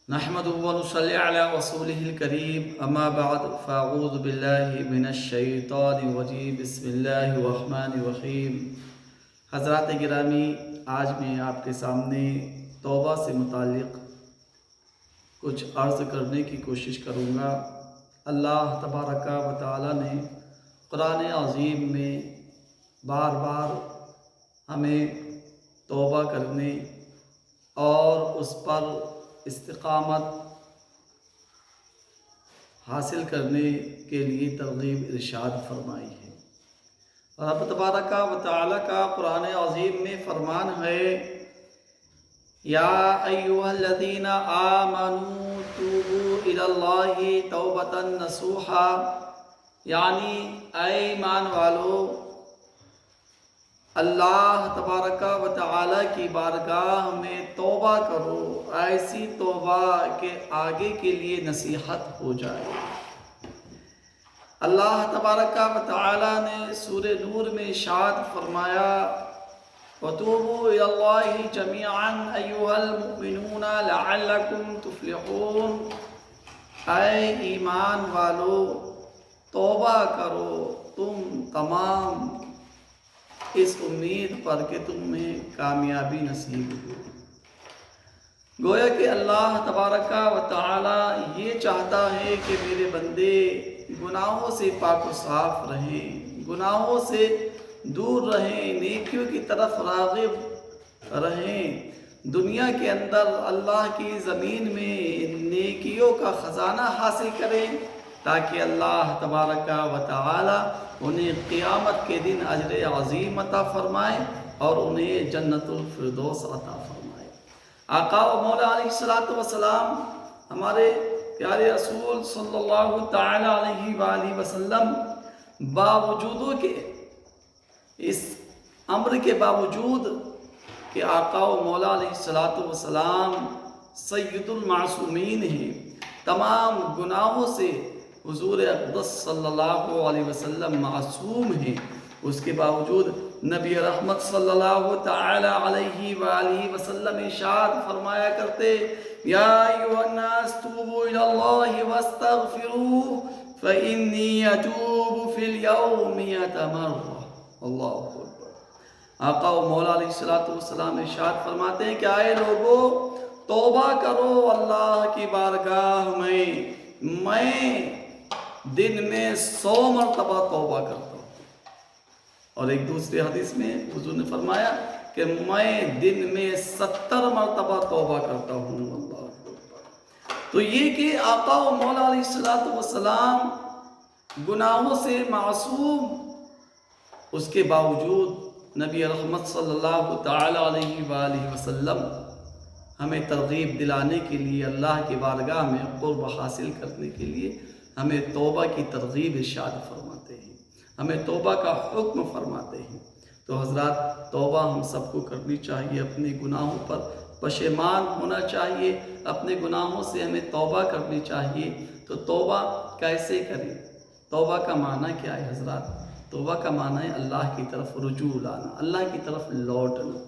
نحمده ونصلي على رسوله الكريم اما بعد فاعوذ باللہ من الشیطان الرجیم بسم اللہ الرحمن الرحیم۔ حضرات گرامی، آج میں آپ کے سامنے توبہ سے متعلق کچھ عرض کرنے کی کوشش کروں گا۔ اللہ تبارک و تعالی نے قرآن عظیم میں بار بار ہمیں توبہ کرنے اور اس پر استقامت حاصل کرنے کے لیے ترغیب ارشاد فرمائی ہے۔ اور رب تبارک و تعالی کا قرآن عظیم میں فرمان ہے، یا ایھا الذین آمنوا توبوا الی اللہ توبۃ نصوحا، یعنی اے ایمان والو، اللہ تبارک و تعالی کی بارگاہ میں توبہ کرو، ایسی توبہ کہ آگے کے لیے نصیحت ہو جائے۔ اللہ تبارک و تعالی نے سورہ نور میں ارشاد فرمایا، وَتُوبُوا إِلَى اللَّهِ جَمِيعًا أَيُّهَا الْمُؤْمِنُونَ لَعَلَّكُمْ تُفْلِحُونَ، اے ایمان والو توبہ کرو تم تمام، اس امید پر کہ تمہیں کامیابی نصیب ہو۔ گویا کہ اللہ تبارک و تعالی یہ چاہتا ہے کہ میرے بندے گناہوں سے پاک و صاف رہیں، گناہوں سے دور رہیں، نیکیوں کی طرف راغب رہیں، دنیا کے اندر اللہ کی زمین میں نیکیوں کا خزانہ حاصل کریں، تاکہ اللہ تبارک و تعالی انہیں قیامت کے دن اجر عظیم عطا فرمائے اور انہیں جنت الفردوس عطا فرمائے۔ آقا و مولا علیہ السلام، ہمارے پیارے رسول صلی اللہ تعالی علیہ وآلہ وسلم، باوجود کہ اس امر کے باوجود کہ آقا و مولا علیہ السلام سید المعصومین ہیں، تمام گناہوں سے حضور اقدس صلی اللہ علیہ وسلم معصوم ہیں، اس کے باوجود نبی رحمت صلی اللہ تعالی علیہ وآلہ وسلم ارشاد فرمایا کرتے، یا ایھا الناس توبوا الی اللہ واستغفروہ فانی اتوب فی الیوم 100 مرہ۔ اللہ اکبر۔ آقا و مولا علیہ السلام ارشاد فرماتے ہیں کہ اے لوگو توبہ کرو اللہ کی بارگاہ میں دن میں 100 مرتبہ توبہ کرتا ہوں۔ اور ایک دوسری حدیث میں حضور نے فرمایا کہ میں دن میں 70 مرتبہ توبہ کرتا ہوں۔ اللہ اکبر۔ تو یہ کہ آقا و مولا علیہ السلام گناہوں سے معصوم، اس کے باوجود نبی رحمت صلی اللہ تعالی علیہ وآلہ وسلم ہمیں ترغیب دلانے کے لیے، اللہ کی بارگاہ میں قرب حاصل کرنے کے لیے ہمیں توبہ کی ترغیب ارشاد فرماتے ہیں، ہمیں توبہ کا حکم فرماتے ہیں۔ تو حضرات، توبہ ہم سب کو کرنی چاہیے، اپنے گناہوں پر پشیمان ہونا چاہیے، اپنے گناہوں سے ہمیں توبہ کرنی چاہیے۔ تو توبہ کیسے کریں؟ توبہ کا معنی کیا ہے حضرات؟ توبہ کا معنی ہے اللہ کی طرف رجوع لانا، اللہ کی طرف لوٹنا۔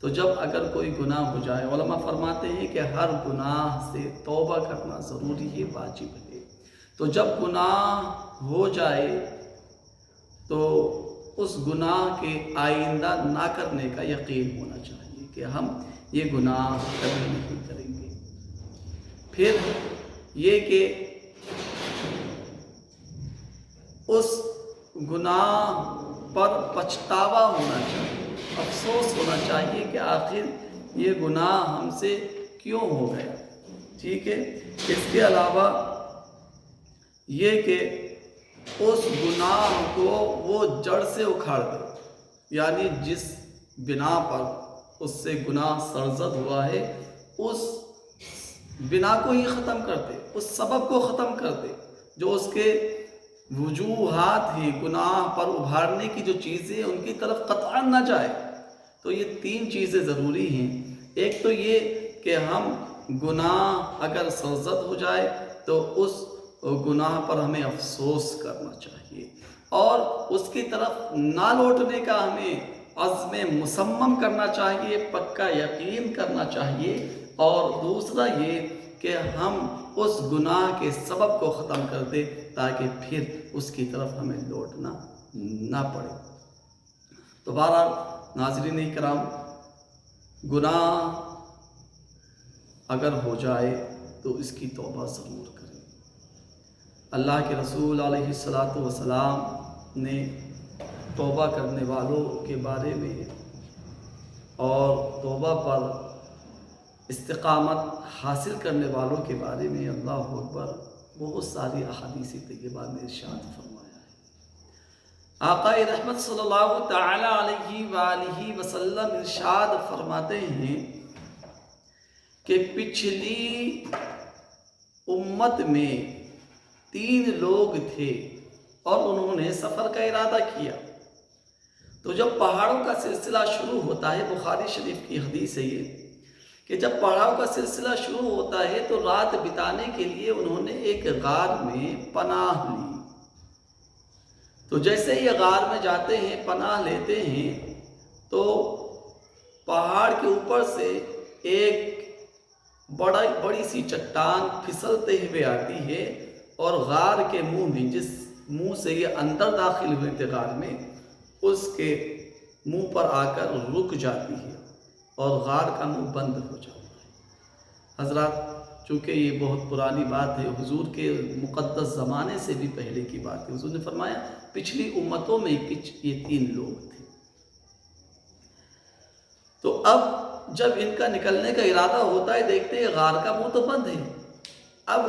تو جب اگر کوئی گناہ ہو جائے، علماء فرماتے ہیں کہ ہر گناہ سے توبہ کرنا ضروری ہے، واجب ہے۔ تو جب گناہ ہو جائے تو اس گناہ کے آئندہ نہ کرنے کا یقین ہونا چاہیے کہ ہم یہ گناہ کبھی نہیں کریں گے۔ پھر یہ کہ اس گناہ پر پچھتاوا ہونا چاہیے، افسوس ہونا چاہیے کہ آخر یہ گناہ ہم سے کیوں ہو گیا۔ ٹھیک ہے۔ اس کے علاوہ یہ کہ اس گناہ کو وہ جڑ سے اکھاڑ دے، یعنی جس بنا پر اس سے گناہ سرزد ہوا ہے، اس بنا کو ہی ختم کر دے، اس سبب کو ختم کر دے، جو اس کے وجوہات ہیں گناہ پر ابھارنے کی جو چیزیں، ان کی طرف قطعاً نہ جائے۔ تو یہ 3 چیزیں ضروری ہیں۔ ایک تو یہ کہ ہم گناہ اگر سرزد ہو جائے تو اس گناہ پر ہمیں افسوس کرنا چاہیے، اور اس کی طرف نہ لوٹنے کا ہمیں عزم مصمم کرنا چاہیے، پکا یقین کرنا چاہیے۔ اور دوسرا یہ کہ ہم اس گناہ کے سبب کو ختم کر دیں تاکہ پھر اس کی طرف ہمیں لوٹنا نہ پڑے۔ تو بہرحال ناظرین کرام، گناہ اگر ہو جائے تو اس کی توبہ ضرور کریں۔ اللہ کے رسول علیہ السلام نے توبہ کرنے والوں کے بارے میں اور توبہ پر استقامت حاصل کرنے والوں کے بارے میں اللہ اکبر بہت ساری احادیث طیبہ میں ارشاد فرمایا ہے۔ آقا رحمت صلی اللہ تعالی علیہ وآلہ وسلم ارشاد فرماتے ہیں کہ پچھلی امت میں 3 لوگ تھے اور انہوں نے سفر کا ارادہ کیا۔ تو جب پہاڑوں کا سلسلہ شروع ہوتا ہے، بخاری شریف کی حدیث ہے یہ، کہ جب پہاڑوں کا سلسلہ شروع ہوتا ہے تو رات بتانے کے لیے انہوں نے ایک غار میں پناہ لی۔ تو جیسے یہ غار میں جاتے ہیں، پناہ لیتے ہیں، تو پہاڑ کے اوپر سے ایک بڑی سی چٹان پھسلتے ہوئے آتی ہے اور غار کے منہ میں، جس منہ سے یہ اندر داخل ہوئے تھے غار میں، اس کے منہ پر آ کر رک جاتی ہے اور غار کا منہ بند ہو جاتا ہے۔ حضرات، چونکہ یہ بہت پرانی بات ہے، حضور کے مقدس زمانے سے بھی پہلے کی بات ہے، حضور نے فرمایا پچھلی امتوں میں یہ 3 لوگ تھے۔ تو اب جب ان کا نکلنے کا ارادہ ہوتا ہے، دیکھتے ہیں غار کا منہ تو بند ہے۔ اب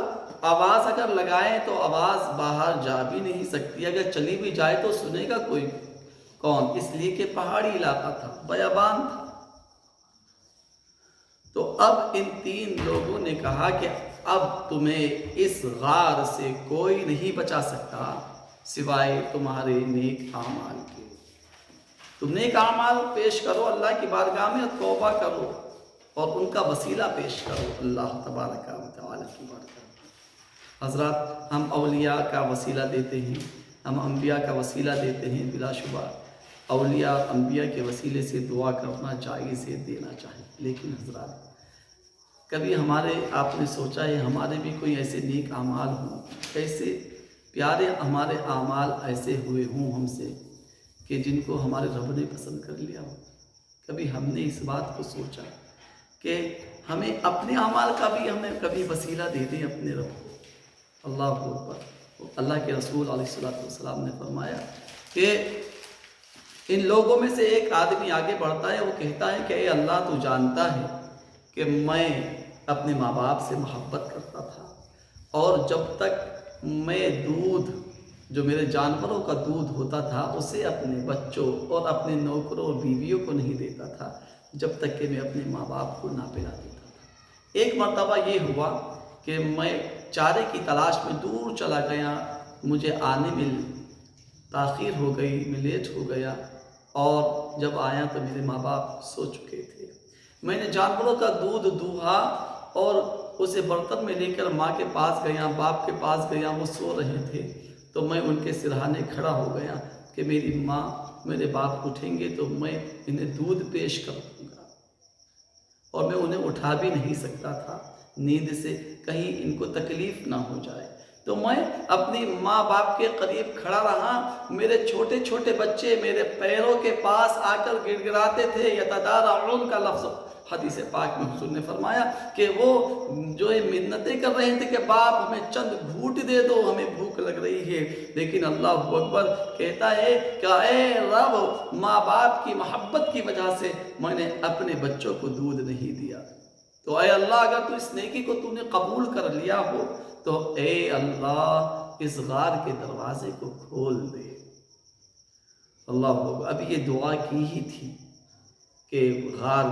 آواز اگر لگائیں تو آواز باہر جا بھی نہیں سکتی، اگر چلی بھی جائے تو سنے گا کوئی کون، اس لیے کہ پہاڑی علاقہ تھا، بیابان تھا۔ تو اب ان 3 لوگوں نے کہا کہ اب تمہیں اس غار سے کوئی نہیں بچا سکتا سوائے تمہارے نیک اعمال کے۔ تم نیک اعمال پیش کرو اللہ کی بارگاہ میں، توبہ کرو اور ان کا وسیلہ پیش کرو اللہ تبارک و تعالی کی بارگاہ میں۔ حضرات، ہم اولیاء کا وسیلہ دیتے ہیں، ہم انبیاء کا وسیلہ دیتے ہیں، بلا شبہ اولیاء انبیاء کے وسیلے سے دعا کرنا جائز ہے، دینا چاہیے۔ لیکن حضرات، کبھی آپ نے سوچا ہے ہمارے بھی کوئی ایسے نیک اعمال ہوں، ایسے پیارے ہمارے اعمال ایسے ہوئے ہوں ہم سے کہ جن کو ہمارے رب نے پسند کر لیا ہو؟ کبھی ہم نے اس بات کو سوچا کہ ہمیں اپنے اعمال کا بھی ہمیں کبھی وسیلہ دے دیں اپنے رب کو؟ اللہ اکبر۔ اللہ کے رسول علیہ السلام نے فرمایا کہ ان لوگوں میں سے ایک آدمی آگے بڑھتا ہے، وہ کہتا ہے کہ اے اللہ، تو جانتا ہے کہ میں اپنے ماں باپ سے محبت کرتا تھا، اور جب تک میں دودھ، جو میرے جانوروں کا دودھ ہوتا تھا، اسے اپنے بچوں اور اپنے نوکروں اور بیویوں کو نہیں دیتا تھا جب تک کہ میں اپنے ماں باپ کو نہ پلا دیتا تھا۔ ایک مرتبہ یہ ہوا کہ میں چارے کی تلاش میں دور چلا گیا، مجھے آنے میں تاخیر ہو گئی، میں لیٹ ہو گیا، اور جب آیا تو میرے ماں باپ سو چکے تھے۔ میں نے جانوروں کا دودھ دوہا اور اسے برتن میں لے کر ماں کے پاس گیا، باپ کے پاس گیا، وہ سو رہے تھے، تو میں ان کے سرہانے کھڑا ہو گیا کہ میری ماں، میرے باپ اٹھیں گے تو میں انہیں دودھ پیش کر دوں گا، اور میں انہیں اٹھا بھی نہیں سکتا تھا نیند سے، کہیں ان کو تکلیف نہ ہو جائے۔ تو میں اپنی ماں باپ کے قریب کھڑا رہا، میرے چھوٹے چھوٹے بچے میرے پیروں کے پاس آ کر گڑ گڑاتے تھے، یتضارعون کا لفظ حدیث پاک میں حضور نے فرمایا کہ وہ جو منتیں کر رہے تھے کہ باپ ہمیں چند گھونٹ دے دو، ہمیں بھوک لگ رہی ہے، لیکن اللہ اکبر کہتا ہے کہ اے رب، ماں باپ کی محبت کی وجہ سے میں نے اپنے بچوں کو دودھ نہیں دیا، تو اے اللہ، اگر تو اس نیکی کو تو نے قبول کر لیا ہو تو اے اللہ اس غار کے دروازے کو کھول دے۔ اللہ اکبر۔ اب یہ دعا کی ہی تھی کہ غار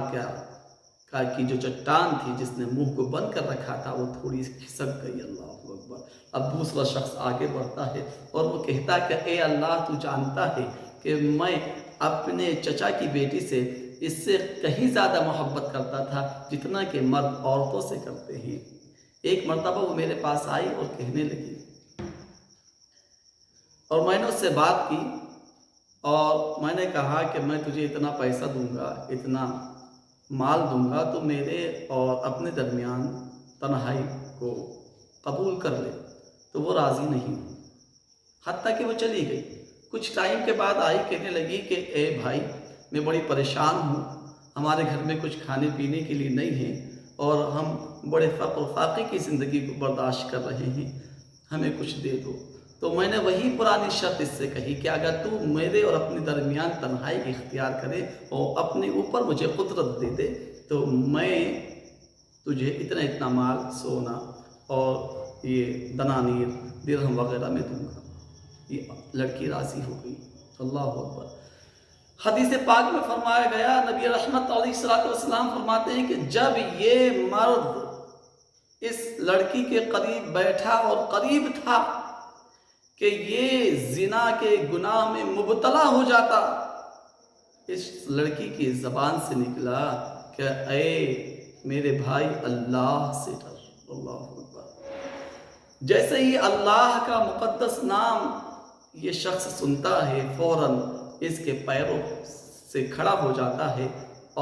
کی جو چٹان تھی جس نے منہ کو بند کر رکھا تھا، وہ تھوڑی سی کھسک گئی۔ اللہ اکبر۔ اب دوسرا شخص آگے بڑھتا ہے اور وہ کہتا ہے کہ اے اللہ، تو جانتا ہے کہ میں اپنے چچا کی بیٹی سے اس سے کہیں زیادہ محبت کرتا تھا جتنا کہ مرد عورتوں سے کرتے ہیں۔ ایک مرتبہ وہ میرے پاس آئی اور کہنے لگی، اور میں نے اس سے بات کی اور میں نے کہا کہ میں تجھے اتنا پیسہ دوں گا، اتنا مال دوں گا، تو میرے اور اپنے درمیان تنہائی کو قبول کر لے تو وہ راضی نہیں ہوئی، حتیٰ کہ وہ چلی گئی۔ کچھ ٹائم کے بعد آئی، کہنے لگی کہ اے بھائی میں بڑی پریشان ہوں، ہمارے گھر میں کچھ کھانے پینے کے لیے نہیں ہے اور ہم بڑے فقر و فاقے کی زندگی کو برداشت کر رہے ہیں، ہمیں کچھ دے دو۔ تو میں نے وہی پرانی شرط اس سے کہی کہ اگر تو میرے اور اپنے درمیان تنہائی اختیار کرے اور اپنے اوپر مجھے قدرت دے دے تو میں تجھے اتنا مال، سونا اور یہ دنانیر درہم وغیرہ میں دوں گا۔ یہ لڑکی راضی ہو گئی۔ اللہ اکبر۔ حدیث پاک میں فرمایا گیا، نبی رحمت علیہ السلام فرماتے ہیں کہ جب یہ مرد اس لڑکی کے قریب بیٹھا اور قریب تھا کہ یہ زنا کے گناہ میں مبتلا ہو جاتا، اس لڑکی کی زبان سے نکلا کہ اے میرے بھائی اللہ سے ڈر۔ اللہ اکبر۔ جیسے ہی اللہ کا مقدس نام یہ شخص سنتا ہے فوراً اس کے پیروں سے کھڑا ہو جاتا ہے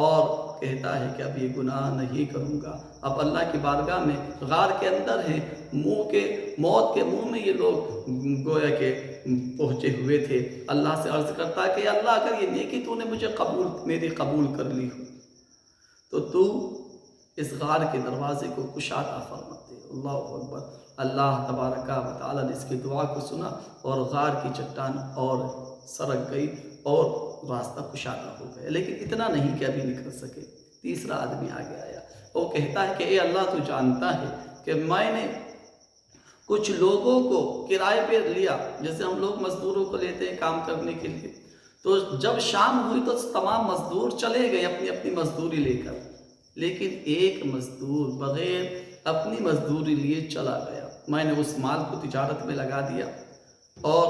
اور کہتا ہے کہ اب یہ گناہ نہیں کروں گا۔ اب اللہ کی بارگاہ میں غار کے اندر ہے، موت کے منہ میں یہ لوگ گویا کہ پہنچے ہوئے تھے۔ اللہ سے عرض کرتا ہے کہ اللہ اگر یہ نیکی تو نے مجھے میری قبول کر لی ہو تو اس غار کے دروازے کو کشادہ فرما دے۔ اللہ اکبر۔ اللہ تبارک و تعالیٰ نے اس کی دعا کو سنا اور غار کی چٹان اور سرک گئی اور راستہ کشادہ ہو گیا، لیکن اتنا نہیں کہ ابھی نکل سکے۔ تیسرا آدمی آگے آیا، وہ کہتا ہے کہ اے اللہ تو جانتا ہے کہ میں نے کچھ لوگوں کو کرائے پہ لیا، جیسے ہم لوگ مزدوروں کو لیتے ہیں کام کرنے کے لیے، تو جب شام ہوئی تو تمام مزدور چلے گئے اپنی اپنی مزدوری لے کر، لیکن ایک مزدور بغیر اپنی مزدوری لیے چلا گیا۔ میں نے اس مال کو تجارت میں لگا دیا اور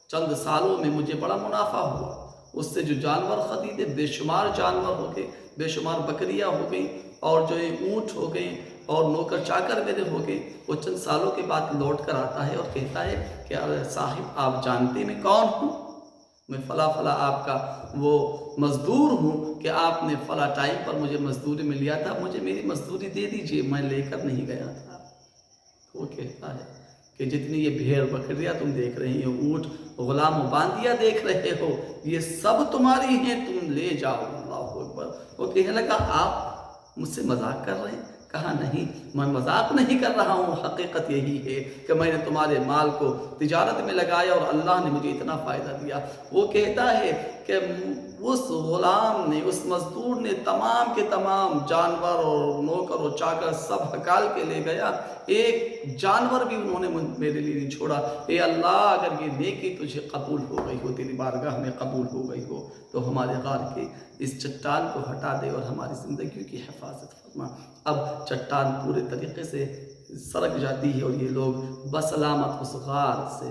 چند سالوں میں مجھے بڑا منافع ہوا، اس سے جو جانور خریدے بے شمار جانور ہو گئے، بے شمار بکریاں ہو گئیں اور جو اونٹ ہو گئیں اور نوکر چاکر میرے ہو گئے۔ وہ چند سالوں کے بعد لوٹ کر آتا ہے اور کہتا ہے کہ صاحب آپ جانتے میں کون ہوں؟ میں فلاں آپ کا وہ مزدور ہوں کہ آپ نے فلاں ٹائم پر مجھے مزدوری میں لیا تھا، مجھے میری مزدوری دے دیجئے، میں لے کر نہیں گیا تھا۔ وہ کہتا ہے کہ جتنی یہ بھیڑ بکریاں تم دیکھ رہی ہو، اونٹ غلام و باندیاں دیکھ رہے ہو، یہ سب تمہاری ہیں، تم لے جاؤ۔ اللہ اکبر۔ وہ کہنے لگا آپ مجھ سے مذاق کر رہے ہیں؟ کہا نہیں، میں مذاق نہیں کر رہا ہوں، حقیقت یہی ہے کہ میں نے تمہارے مال کو تجارت میں لگایا اور اللہ نے مجھے اتنا فائدہ دیا۔ وہ کہتا ہے کہ اس غلام نے، اس مزدور نے تمام کے تمام جانور اور نوکر اور چاکر سب ہکال کے لے گیا، ایک جانور بھی انہوں نے میرے لیے نہیں چھوڑا۔ اے اللہ اگر یہ نیکی تجھے قبول ہو گئی ہو، تیری بارگاہ میں قبول ہو گئی ہو تو ہمارے غار کے اس چٹان کو ہٹا دے اور ہماری زندگیوں کی حفاظت فرما۔ اب چٹان پورے طریقے سے سرک جاتی ہے اور یہ لوگ بسلامت اس غار سے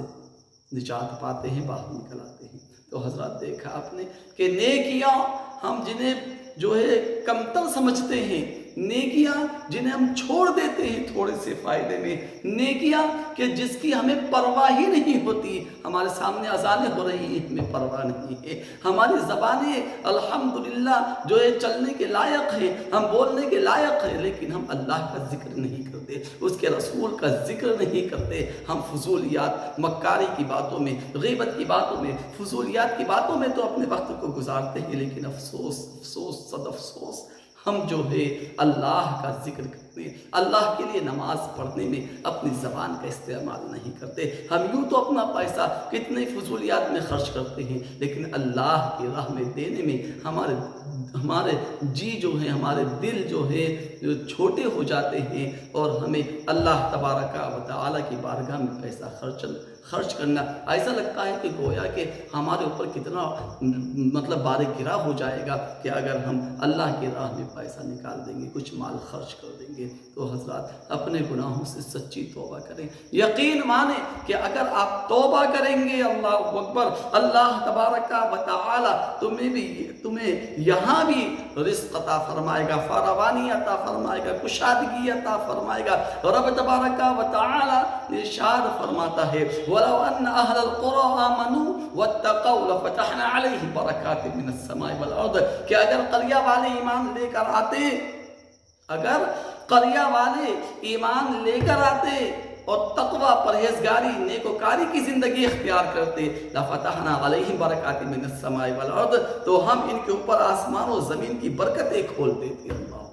نجات پاتے ہیں، باہر نکل آتے ہیں۔ تو حضرات دیکھا آپ نے کہ نیکیاں ہم جنہیں جو ہے کمتر سمجھتے ہیں، نیکیاں جنہیں ہم چھوڑ دیتے ہیں تھوڑے سے فائدے میں، نیکیاں کہ جس کی ہمیں پرواہ ہی نہیں ہوتی، ہمارے سامنے اذانیں ہو رہی ہیں ہمیں پرواہ نہیں ہے، ہماری زبانیں الحمدللہ جو ہے چلنے کے لائق ہیں، ہم بولنے کے لائق ہیں، لیکن ہم اللہ کا ذکر نہیں کرتے، اس کے رسول کا ذکر نہیں کرتے، ہم فضولیات، مکاری کی باتوں میں، غیبت کی باتوں میں، فضولیات کی باتوں میں تو اپنے وقت کو گزارتے ہیں، لیکن افسوس افسوس صد افسوس ہم جو ہے اللہ کا ذکر کرنے، اللہ کے لیے نماز پڑھنے میں اپنی زبان کا استعمال نہیں کرتے۔ ہم یوں تو اپنا پیسہ کتنے فضولیات میں خرچ کرتے ہیں، لیکن اللہ کی راہ میں دینے میں ہمارے جی جو ہیں، ہمارے دل جو ہے جو چھوٹے ہو جاتے ہیں اور ہمیں اللہ تبارک و تعالیٰ کی بارگاہ میں پیسہ خرچ کرنا ایسا لگتا ہے کہ گویا کہ ہمارے اوپر کتنا مطلب بار گرا ہو جائے گا کہ اگر ہم اللہ کی راہ میں پیسہ نکال دیں گے، کچھ مال خرچ کر دیں گے۔ تو حضرات اپنے گناہوں سے سچی توبہ کریں، یقین مانیں کہ اگر آپ توبہ کریں گے، اللہ اکبر، اللہ تبارک و تعالی تمہیں یہاں بھی رزق عطا فرمائے گا، فراوانی عطا فرمائے گا، کشادگی عطا فرمائے گا۔ رب تبارک و تعالی ارشاد فرماتا ہے وَلَوْ أَنَّ أَهْلَ الْقُرَىٰ آمَنُوا وَاتَّقَوْا لَفَتَحْنَا عَلَيْهِمْ بَرَكَاتٍ مِّنَ السَّمَاءِ وَالْأَرْضِ کہ اگر قریہ والے ایمان لے کر آتے، اگر قریہ والے ایمان لے کر آتے اور تقوی، پرہیزگاری، نیکوکاری کی زندگی اختیار کرتے، لفتحنا علیہم برکات من السماء والارض، تو ہم ان کے اوپر آسمان و زمین کی برکتیں کھول دیتے۔ اللہ اکبر۔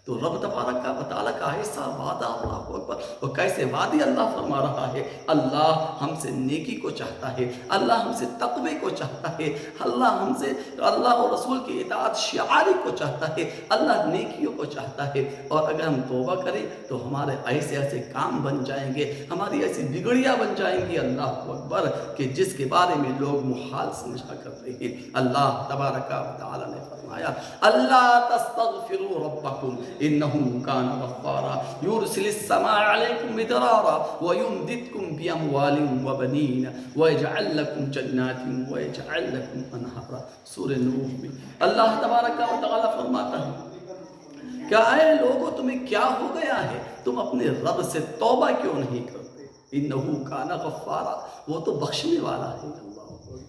تو رب تبارک و تعالیٰ کا ایسا وعدہ، اللہ اکبر، اور کیسے وعدے اللہ فرما رہا ہے۔ اللہ ہم سے نیکی کو چاہتا ہے، اللہ ہم سے تقوی کو چاہتا ہے، اللہ ہم سے اللہ اور رسول کی اطاعت شعاری کو چاہتا ہے، اللہ نیکیوں کو چاہتا ہے۔ اور اگر ہم توبہ کریں تو ہمارے ایسے ایسے کام بن جائیں گے، ہماری ایسی بگڑیاں بن جائیں گی، اللہ اکبر، کہ جس کے بارے میں لوگ محال سمجھا کرتے ہیں۔ اللہ تبارک و تعالیٰ نے فرمایا اللہ تستغفروا ربکم انہ کان غفارا یرسل السماء علیکم مدرارا ویمددکم باموال وبنین ویجعل لکم جنات ویجعل لکم انہارا۔ سورہ نوح میں اللہ تبارک و تعالیٰ فرماتا ہے کہ اے لوگو تمہیں کیا ہو گیا ہے، تم اپنے رب سے توبہ کیوں نہیں کرتے؟ انہ کان غفارا، وہ تو بخشنے والا ہے۔ اللہ اکبر۔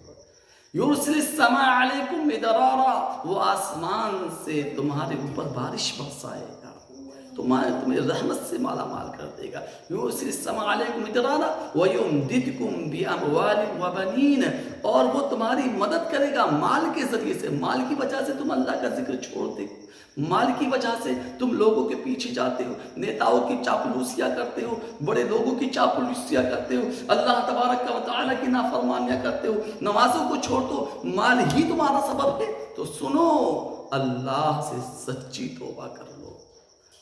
یرسل السماء علیکم مدرارا، وہ آسمان سے تمہارے اوپر بارش برسائے گا، تمہیں رحمت سے مالا مال کر دے گا۔ یرسل السماء علیکم مدرارا ویمددکم باموال وبنین، اور وہ تمہاری مدد کرے گا مال کے ذریعے سے۔ مال کی وجہ سے تم اللہ کا ذکر چھوڑتے ہو، مال کی وجہ سے تم لوگوں کے پیچھے جاتے ہو، نیتاؤں کی چاپلوسیاں کرتے ہو، بڑے لوگوں کی چاپلوسیاں کرتے ہو، اللہ تبارک و تعالیٰ کی نافرمانیاں کرتے ہو، نمازوں کو چھوڑ دو، مال ہی تمہارا سبب ہے۔ تو سنو، اللہ سے سچی توبہ کر لو،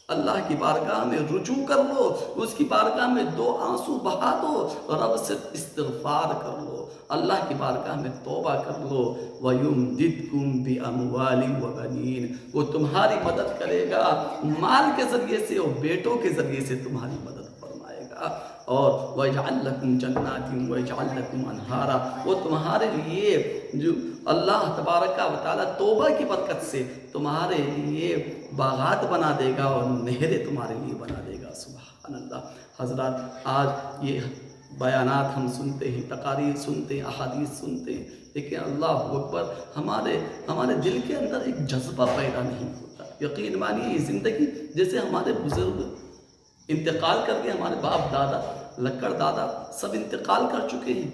اللہ کی بارگاہ میں رجوع کر لو، اس کی بارگاہ میں 2 آنسو بہا دو، رب سے استغفار کر لو، اللہ کی بارگاہ میں توبہ کر لو۔ وَيُمْدِدْكُمْ بِأَمْوَالٍ وَبَنِينَ، وہ تمہاری مدد کرے گا مال کے ذریعے سے اور بیٹوں کے ذریعے سے تمہاری مدد فرمائے گا۔ اور وَيَجْعَلْ لَكُمْ جَنَّاتٍ وَيَجْعَلْ لَكُمْ أَنْهَارًا، وہ تمہارے لیے جو اللہ تبارک و تعالیٰ توبہ کی برکت سے تمہارے لیے باغات بنا دے گا اور نہریں تمہارے لیے بنا دے گا۔ سبحان اللہ۔ حضرات، آج یہ بیانات ہم سنتے ہیں، تقاریر سنتے ہیں، احادیث سنتے ہیں، لیکن اللہ اکبر، ہمارے دل کے اندر ایک جذبہ پیدا نہیں ہوتا۔ یقین مانیے، یہ زندگی جیسے ہمارے بزرگ انتقال کر کے، ہمارے باپ دادا، لکڑ دادا سب انتقال کر چکے ہیں،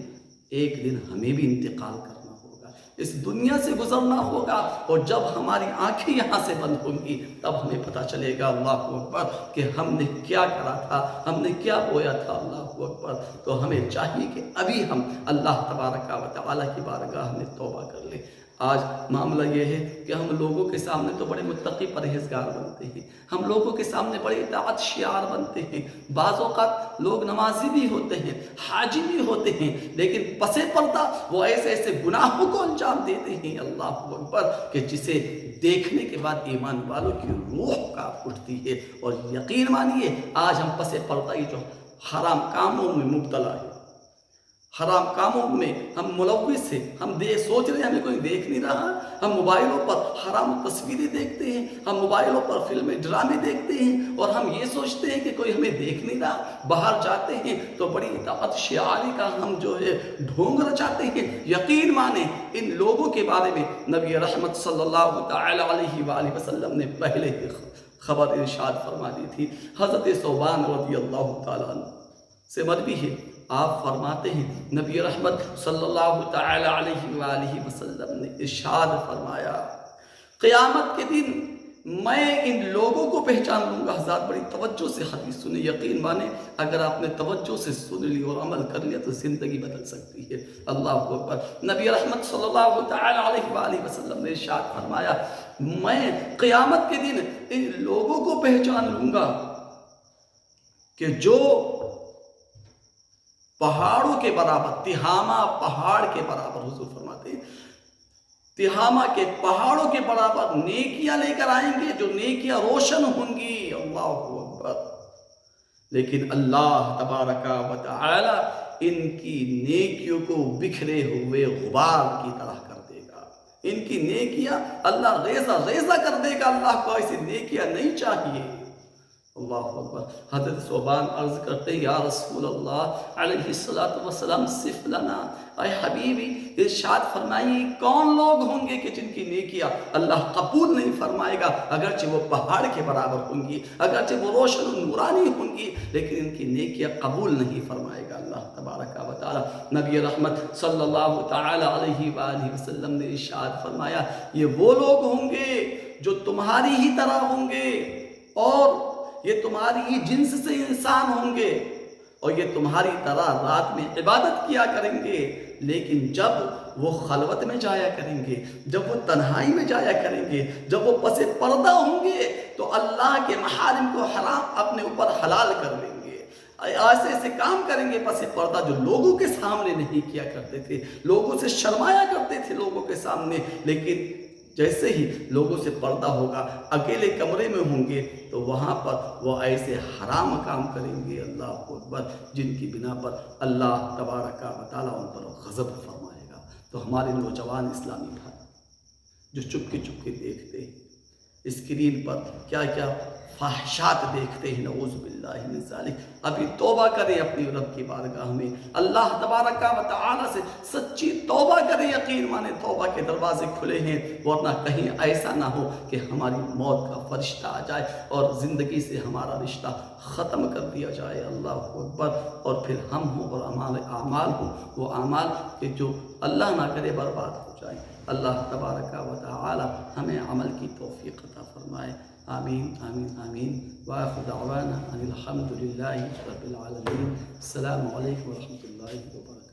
ایک دن ہمیں بھی انتقال کرنا ہوگا، اس دنیا سے گزرنا ہوگا، اور جب ہماری آنکھیں یہاں سے بند ہوں گی تب ہمیں پتہ چلے گا، اللہ اکبر، کہ ہم نے کیا کرا تھا، ہم نے کیا بویا تھا۔ اللہ اکبر۔ تو ہمیں چاہیے کہ ابھی ہم اللہ تبارک و تعالیٰ کی بارگاہ میں توبہ کر لیں۔ آج معاملہ یہ ہے کہ ہم لوگوں کے سامنے تو بڑے متقی پرہیزگار بنتے ہیں، ہم لوگوں کے سامنے بڑے اطاعت شعار بنتے ہیں، بعض اوقات لوگ نمازی بھی ہوتے ہیں، حاجی بھی ہوتے ہیں، لیکن پس پردہ وہ ایسے ایسے گناہوں کو انجام دیتے ہیں، اللہ اکبر، کہ جسے دیکھنے کے بعد ایمان والوں کی روح کانپ اٹھتی ہے۔ اور یقین مانیے، آج ہم پس پردہ جو حرام کاموں میں مبتلا ہیں، حرام کاموں میں ہم ملوث ہیں، ہم سوچ رہے ہیں ہمیں کوئی دیکھ نہیں رہا، ہم موبائلوں پر حرام تصویریں دیکھتے ہیں، ہم موبائلوں پر فلمیں ڈرامے دیکھتے ہیں، اور ہم یہ سوچتے ہیں کہ کوئی ہمیں دیکھ نہیں رہا۔ باہر جاتے ہیں تو بڑی اطاعت شعاری کا ہم جو ہے ڈھونگ رچاتے ہیں۔ یقین مانیں، ان لوگوں کے بارے میں نبی رحمت صلی اللہ تعالی علیہ وآلہ وسلم نے پہلے ہی خبر ارشاد فرما دی تھی۔ حضرت ثوبان رضی اللہ تعالیٰ عنہ سے مروی ہے، آپ فرماتے ہیں نبی رحمت صلی اللہ تعالی علیہ وآلہ وسلم نے ارشاد فرمایا، قیامت کے دن میں ان لوگوں کو پہچان لوں گا۔ حضرات، بڑی توجہ سے حدیث سنیں، یقین مانیں اگر آپ نے توجہ سے سن لی اور عمل کر لیا تو زندگی بدل سکتی ہے۔ اللہ اکبر۔ نبی رحمت صلی اللہ تعالی علیہ وآلہ وسلم نے ارشاد فرمایا، میں قیامت کے دن ان لوگوں کو پہچان لوں گا کہ جو پہاڑوں کے برابر، تہامہ پہاڑ کے برابر، حضور فرماتے ہیں تہامہ کے پہاڑوں کے برابر نیکیاں لے کر آئیں گے، جو نیکیاں روشن ہوں گی۔ اللہ اکبر۔ لیکن اللہ تبارک و تعالی ان کی نیکیوں کو بکھرے ہوئے غبار کی طرح کر دے گا، ان کی نیکیاں اللہ ریزہ ریزہ کر دے گا۔ اللہ کو ایسی نیکیاں نہیں چاہیے۔ اللہ اکبر. حضرت ثوبان عرض کرتے یا رسول اللہ علیہ الصلوۃ والسلام صف لنا، اے حبیبی ارشاد فرمائیے کون لوگ ہوں گے کہ جن کی نیکیاں اللہ قبول نہیں فرمائے گا، اگرچہ وہ پہاڑ کے برابر ہوں گی، اگرچہ وہ روشن و نورانی ہوں گی، لیکن ان کی نیکیاں قبول نہیں فرمائے گا اللہ تبارک و تعالی. نبی رحمت صلی اللہ تعالی علیہ وآلہ وسلم نے ارشاد فرمایا یہ وہ لوگ ہوں گے جو تمہاری ہی طرح ہوں گے، اور یہ تمہاری ہی جنس سے انسان ہوں گے، اور یہ تمہاری طرح رات میں عبادت کیا کریں گے، لیکن جب وہ خلوت میں جایا کریں گے، جب وہ تنہائی میں جایا کریں گے، جب وہ پس پردہ ہوں گے تو اللہ کے محارم کو حرام اپنے اوپر حلال کر لیں گے. ایسے ایسے کام کریں گے پس پردہ جو لوگوں کے سامنے نہیں کیا کرتے تھے، لوگوں سے شرمایا کرتے تھے لوگوں کے سامنے، لیکن جیسے ہی لوگوں سے پردہ ہوگا، اکیلے کمرے میں ہوں گے تو وہاں پر وہ ایسے حرام کام کریں گے اللہ اکبر جن کی بنا پر اللہ تبارک و تعالیٰ ان پر غضب فرمائے گا. تو ہمارے نوجوان اسلامی بھائی جو چپکے چپکے دیکھتے ہیں اسکرین پر کیا کیا فحشات دیکھتے ہیں، نعوذ باللہ من ذالک، ابھی توبہ کریں اپنی رب کی بارگاہ میں، اللہ تبارک و تعالی سے سچی توبہ کریں، یقین مانے توبہ کے دروازے کھلے ہیں، ورنہ کہیں ایسا نہ ہو کہ ہماری موت کا فرشتہ آ جائے اور زندگی سے ہمارا رشتہ ختم کر دیا جائے. اللہ اکبر. اور پھر ہم ہوں اور ہمارے اعمال ہوں وہ اعمال کہ جو اللہ نہ کرے برباد ہو جائیں. اللہ تبارک و تعالی ہمیں عمل کی توفیق عطا فرمائے. آمین آمین آمین. وآخر دعوانا ان الحمد للہ رب العالمین. السلام علیکم ورحمۃ اللہ وبرکاتہ.